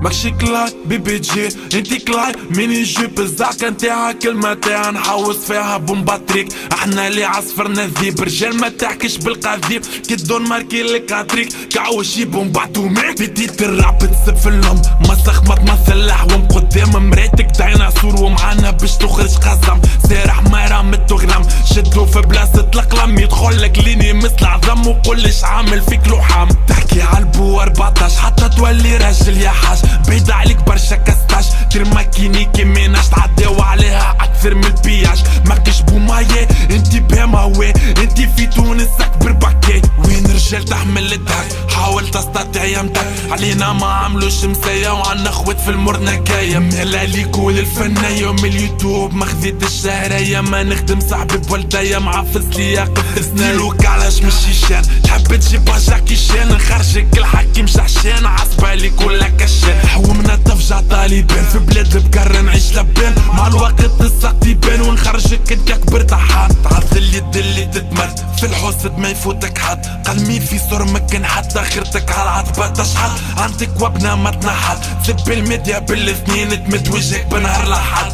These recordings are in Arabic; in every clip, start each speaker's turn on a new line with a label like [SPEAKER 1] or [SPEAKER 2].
[SPEAKER 1] ماكشي كلاي بيبي جي انتي كلاي ميني جيب الزعكة نتاعها كلمتها نحوس فيها بومباتريك. احنا اللي عصفرنا الذيب رجال ما تحكيش بالقذيب كي الدون ماركي لك عطريك كعوشي بومباتو ميك بديت الرعب تسب في اللم مسخ ما تمثل لحوم قدام مريتك ديناصور ومعانا باش تخرج قسم سارح ما رامت تغرم شدو في بلاصة القلم يدخلك ليني مثل عظم وكلش عامل فيك لوحام تحكي عالبو 14 حتى تولي راجل يا حاج بعيد عليك برشا كستاش ترماكيني كيميناش تعداو عليها اكثر من البياج ماكش بوماية انتي بهماوي انتي في تونس اكبر باكي وين رجال تحمل الدهك حاولت استطيع يمتك علينا ما عملوش مسايا وعنا خوات في المرنكاية مهلا ليكو للفنية ومن اليوتيوب ما خذيت الشهرية ما نخدم صاحبي بولدية معفز ليا قف سنيلوك علاش مشي شان تحب تجيب جاكي شان نخرجك الحكيم شحشان عصبالي كلها كشان حومنا تفجع طالبان في بلاد البكر نعيش لبان مع الوقت الساق يبان ونخرجك انت كبر طحان تعض اليد اللي تتمد في الحوسد ما يفوتك حد قلمي في صور مكن حتى خيرتك على العتبة تشحط عندك وابنا ما تنحط سب الميديا بالاثنين تمد وجهك بنهار لحد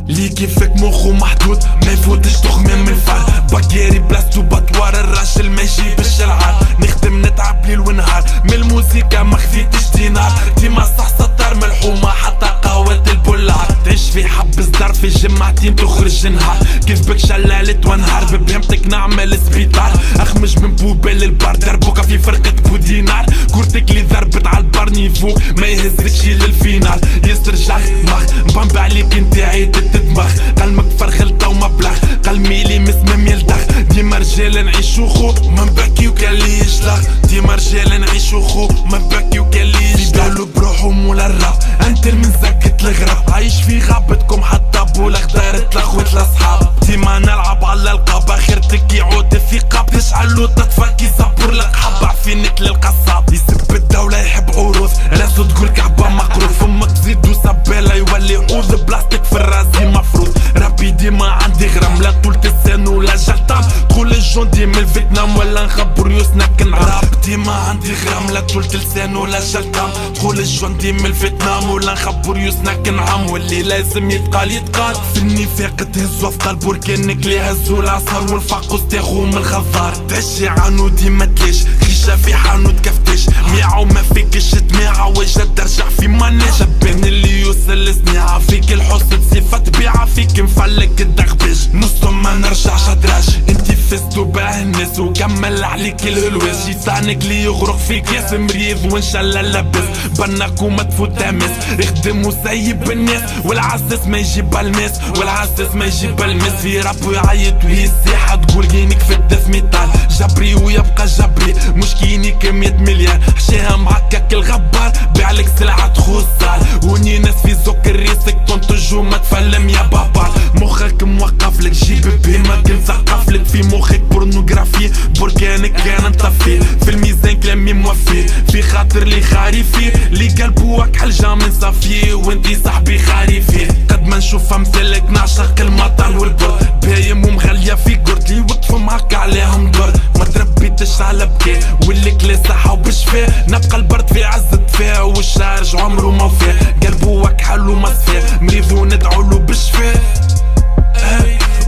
[SPEAKER 1] لي كيفك مخو محدود ما يفوتش تخمم من الفرد بكيري بلاستو بطوار الراجل ما يجيبش العار نخدم نتعب ليل ونهار من الموسيقى ما خذيتش دينار ديما صح سطر ملحومة حتى قهوة البولار تعيش في حبس دار في جمعتين تخرج نهار كذبك شلالت وانهار ببهمتك نعمل سبيطار اخمج من بوبيل البار دربوكا في فرقة بودينار كورتك اللي ضربت على البار نيفو ما يهزكش للفينال يسترجع مخ مبنبع عليك انت عيد تدمخ قلمك فرخلتا ومبلغ قلمي لي مسمم يلدغ ديما رجال نعيشو خو ما نبكي وكان لي يشلغ ديما رجال نعيشو خو ما نبكي وكان لي يشلغ بروحو مولا الراب انت المنزكت الغرب عايش في غابتكم حتى بولا اختارت لاخوت الاصحاب ديما نلعب على القاب اخرتك يعود الثقاب تشعلو تطفى كي صبر لك حب عفينك للقصاب يسب الدولة يحب عروض راسو تقول كعبة مقروض فمك تزيدو سبالة يولي عوض بلاستيك في الراسي مفروض ربي ديما عندي غرام لا طول السن ولا جلطام تقول الجندي من الفيتنام ولا نخبر يوسنا كنعراب ديما عندي غرام لا طول السن ولا جلطام تقول الجندي من الفيتنام ولا نخبر يوسنا كنعم واللي لازم يتقال يتقال في النفاق تهزو في قلب بركانك اللي هزو العصر والفقوس تاخو من الخضار تعشي عنو ديما تليش خيشة في حانوت كفتيش ميعو ما فيكش تميعة وجه ترجع في مناش بين اللي يوصل لسنيعة فيك الحسن صفة طبيعة فيك مفلك الدغبش نصهم ما نرجعش ادراج انتي فزتو باه الناس وكمل عليك الهلواس شيطانك اللي يغرق فيك ياس مريض وان شاء الله لبس بناك وما تفوت تامس يخدم وسيب الناس والعساس ما يجيب الماس والعساس ما يجيب الماس في ربو يعيط وهي الساحة تقول كينك في الدث ميطال جبري ويبقى جبري مش كينيك 100 مليار حشاها معكك الغبار بيعلك سلعة تخوصال وني ناس في زوك الريسك تنتج وما تفلم يا بابا مخك موقف لك جيب بهما كنثقف لك في مخك بورنوغرافي بركانك كان نطفي في الميزان كلامي موفي في خاطر لي خاري فيه لي قلبو كحل جامن صافي وانتي صاحبي خاري فيه قد ما نشوف امثالك نعشق المطر والبرد بايم ومغلية في قرد لي وقفوا معاك عليهم درد ما تربيتش على بكي واللي كلا صحة وبشفاه نبقى البرد في عز دفاه والشارج عمره ما وفاه قلبو كحل وما صفاه مريض وندعولو بشفاه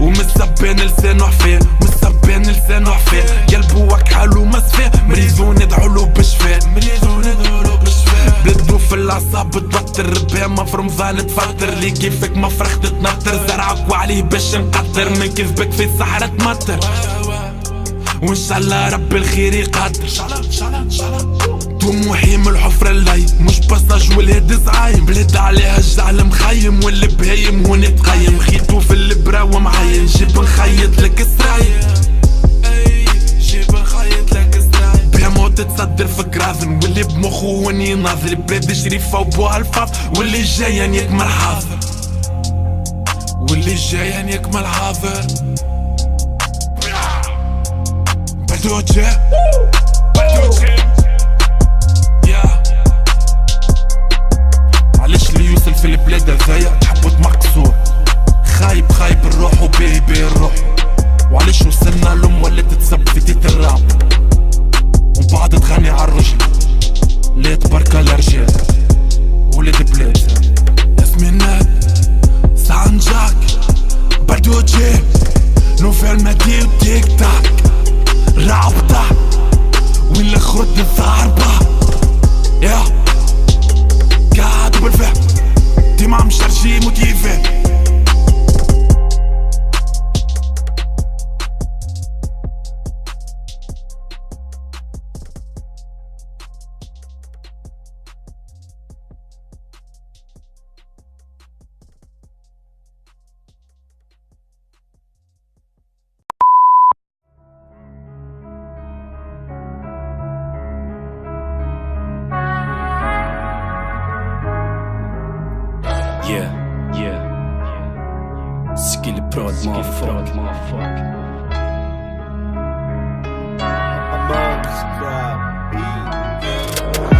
[SPEAKER 1] ومسبان لسانو حفاه مسبان لسانو حفاه قلبو كحل وما صفاه مريض وندعولو بشفاه مريض وندعولو بشفاه بلدو في الاعصاب توتر بهما في رمضان تفطر لي كيفك ما فرحت تنطر زرعك وعليه باش نقدر من كذبك في الصحراء تمطر وان شاء الله رب الخير يقدر طموحي من الحفرة اللي مش بساج والهد زعايم بلاد عليها الجعل مخيم واللي بهايم هون تقيم خيتو في البرا ومعاين جيب نخيط لك سرايم جيب نخيط لك سرايم بهمو تتصدر في كراذن واللي بمخو وني ناظر بلاد شريفة وبوها الفاظ واللي جايان يكمل حاضر واللي جايان يكمل حاضر بدوجة علاش اللي يوصل في البلاد هذايا تحبو تمقصوه خايب خايب الروح وباهي باهي الروح وعلاش وصلنا لهم ولا تتسب في تيت الراب ومن بعد تغني عالرجل لا تبارك الرجال دوجي نوفل مدير تيك تاك رابطة وين الخرط الضاربة يا قاعد بالفهم ديما مشارجي موتيفي
[SPEAKER 2] Yeah. Skill prod, motherfucker.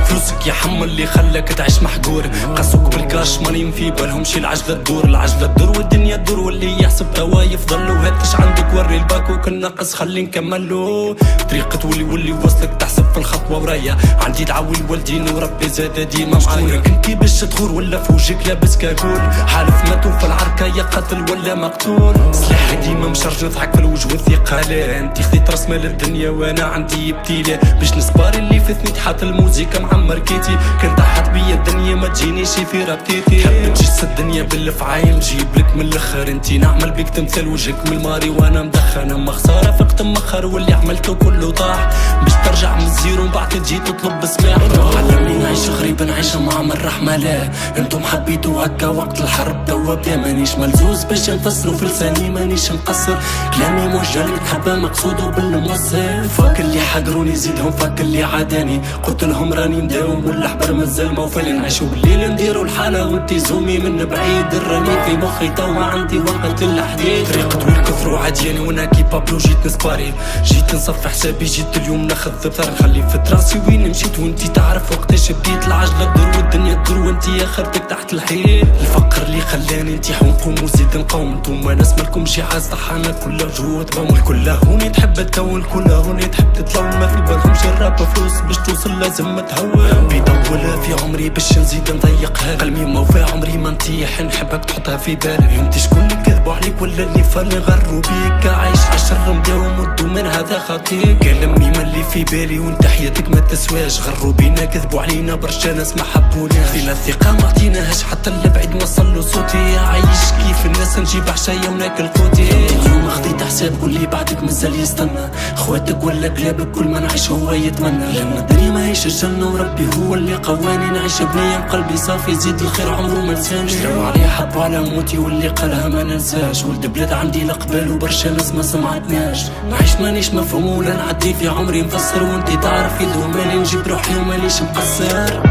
[SPEAKER 2] فلوسك يا حم اللي خلاك تعيش محقور، قاسوك بالكاش ماني في بالهم شي العجلة تدور والدنيا تدور، واللي يحسب توا يفضل له هاتش عندك وري الباكو كل ناقص خلي نكملو، طريقة ولي وصلك تحسب في الخطوة ورايا، عندي دعوي الوالدين وربي زاد ديما معايا، كنتي باش تغور ولا في وجهك لابس كاكول، حالف ماتو في العركة يا قاتل ولا مقتول، سلاحي ديما مشرج نضحك في الوجه والثقالة، انتي خديت راس مال الدنيا وانا عندي ابتلاء، باش نسباري اللي فاتني تحت الموزيكا مع مركيتي، كنت طاحت بيا الدنيا ما تجينيش في رابطيتي، حب تجس الدنيا بالفعايل جيب لك من الاخر، انتي نعمل بيك تمثال وجهك من الماري وانا مدخن، اما خساره فقت مخر واللي عملته كله طاح، باش ترجع من الزيرو من بعد تجي تطلب بسماح، علمني نعيش غريب نعيشها مع من رحمه لا، انتم حبيتوا هكا وقت الحرب توا بدا مانيش ملزوز باش نفسروا في لساني مانيش مقصر، كلامي موجه لك تحبها مقصود وبالموصل، فاك اللي حقروني زيدهم فاك اللي عاداني، قلت لهم راني مداوم والحبر مازال موفل، نعيشو بالليل نديرو الحالة وانتي زومي من بعيد، راني في مخي تو ما عندي وقت الحديث، طريقة والكثرو عادياني وانا كي بابلو جيت نسباري، جيت نصفي حسابي جيت اليوم ناخذ بثر، خلي في راسي وين مشيت وانتي تعرف وقتاش بديت، العجلة تدور والدنيا تدور وانتي اخرتك تحت الحيط، الفقر اللي خلاني انتي حنقوم وزيد نقوم، انتوما ناس مالكم شي عاز طحانة كلها جهود بوم، الكل هوني تحب تكون الكل هوني تحب تتلون، ما في بالهمش الراب فلوس باش توصل لازم تهون، بيطول في عمري باش نزيد نضيقها، قلبي موفى عمري ما نطيح نحبك تحطها في بالك، انت شكون اللي كذبوا عليك ولا اللي فالي غروا بيك، عايش عشر مداوم والدومين هذا خطير، كلامي ملي في بالي وانت حياتك ما تسواش، غروا بينا كذبوا علينا برشا ناس ما حبوناش، فينا الثقة ما عطيناهاش حتى اللي بعيد وصل له صوتي، عايش كيف الناس نجيب عشايا وناكل قوتي، اليوم خذيت حساب واللي بعدك مازال يستنى، خواتك ولا كلابك كل ما نعيش هو يتمنى، لان الدنيا ماهيش الجنة وربي هو اللي قواني، نعيش بنية بقلبي صافي زيد الخير عمره ما نساني، شراو عليه حبوا على موتي واللي قالها ما ننساش، ولد بلاد عندي القبال وبرشا ناس ما سمعتناش، نعيش مانيش مفهوم ولا نعدي في عمري مفسر، وانتي تعرف يدو مالي نجيب روحي وماليش مقصر.